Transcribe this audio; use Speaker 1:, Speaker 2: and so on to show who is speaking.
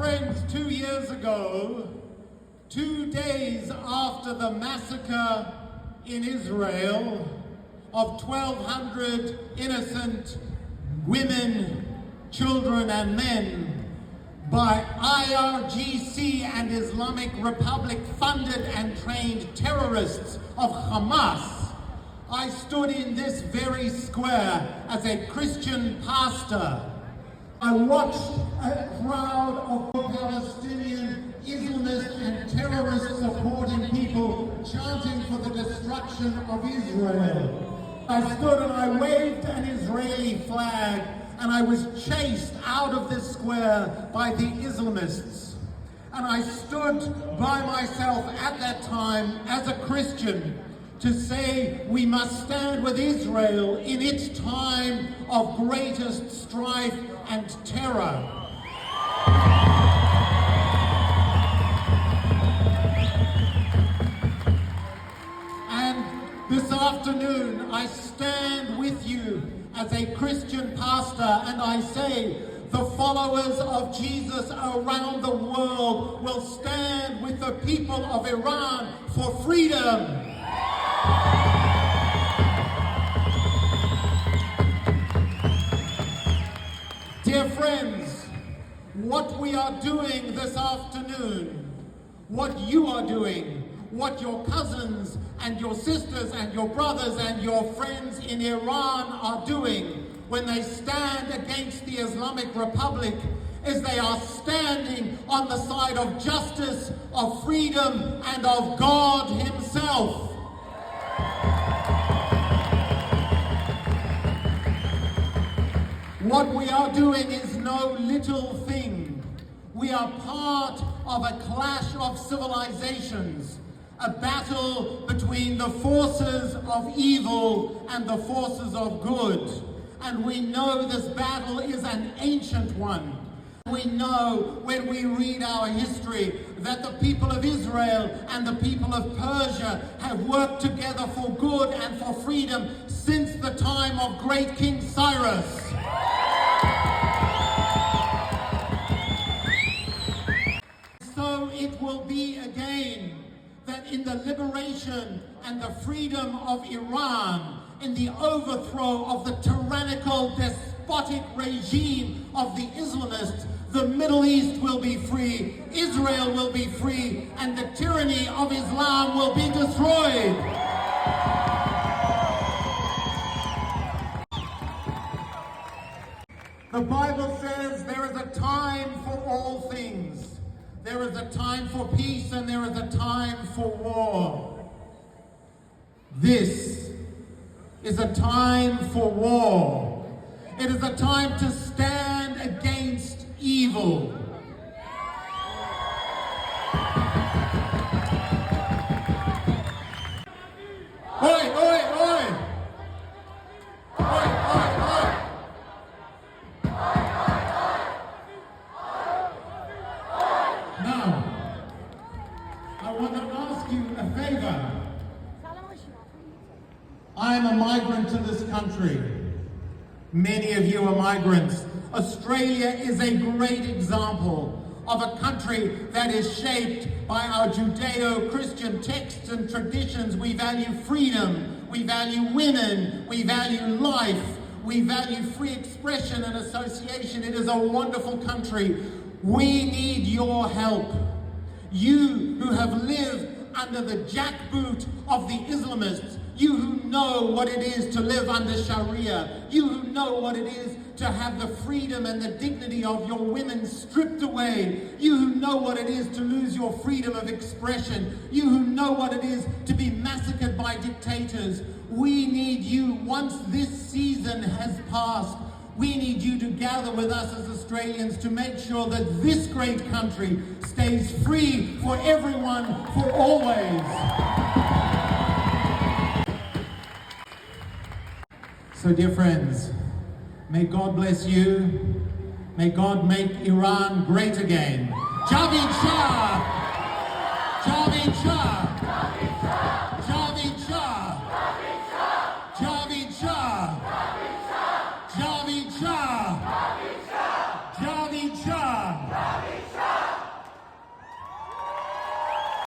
Speaker 1: Friends, 2 years ago, 2 days after the massacre in Israel of 1,200 innocent women, children and men by IRGC and Islamic Republic funded and trained terrorists of Hamas, I stood in this very square as a Christian pastor. I watched a crowd of Palestinian Islamist and terrorist supporting people chanting for the destruction of Israel. I stood and I waved an Israeli flag, and I was chased out of this square by the Islamists. And I stood by myself at that time as a Christian to say we must stand with Israel in its time of greatest strife and terror. And this afternoon I stand with you as a Christian pastor, and I say the followers of Jesus around the world will stand with the people of Iran for freedom. Dear friends, what we are doing this afternoon, what you are doing, what your cousins and your sisters and your brothers and your friends in Iran are doing when they stand against the Islamic Republic is they are standing on the side of justice, of freedom, and of God Himself. What we are doing is no little thing. We are part of a clash of civilizations, a battle between the forces of evil and the forces of good. And we know this battle is an ancient one. We know when we read our history that the people of Israel and the people of Persia have worked together for good and for freedom since the time of great King Cyrus. So it will be again that in the liberation and the freedom of Iran, in the overthrow of the tyrannical, despotic regime of the Islamists, the Middle East will be free, Israel will be free, and the tyranny of Islam will be destroyed. The Bible says there is a time for all things. There is a time for peace and there is a time for war. This is a time for war. It is a time to stand against evil. Oi, oi, oi! Oi, oi, oi! Now, I want to ask you a favor. I am a migrant to this country. Many of you are migrants. Australia is a great example of a country that is shaped by our Judeo-Christian texts and traditions. We value freedom, we value women, we value life, we value free expression and association. It is a wonderful country. We need your help. You who have lived under the jackboot of the Islamists, you who know what it is to live under Sharia, you who know what it is to have the freedom and the dignity of your women stripped away, you who know what it is to lose your freedom of expression, you who know what it is to be massacred by dictators, we need you. Once this season has passed, we need you to gather with us as Australians to make sure that this great country stays free for everyone, for always. So, dear friends, may God bless you. May God make Iran great again. Javid Shah! Javid Shah!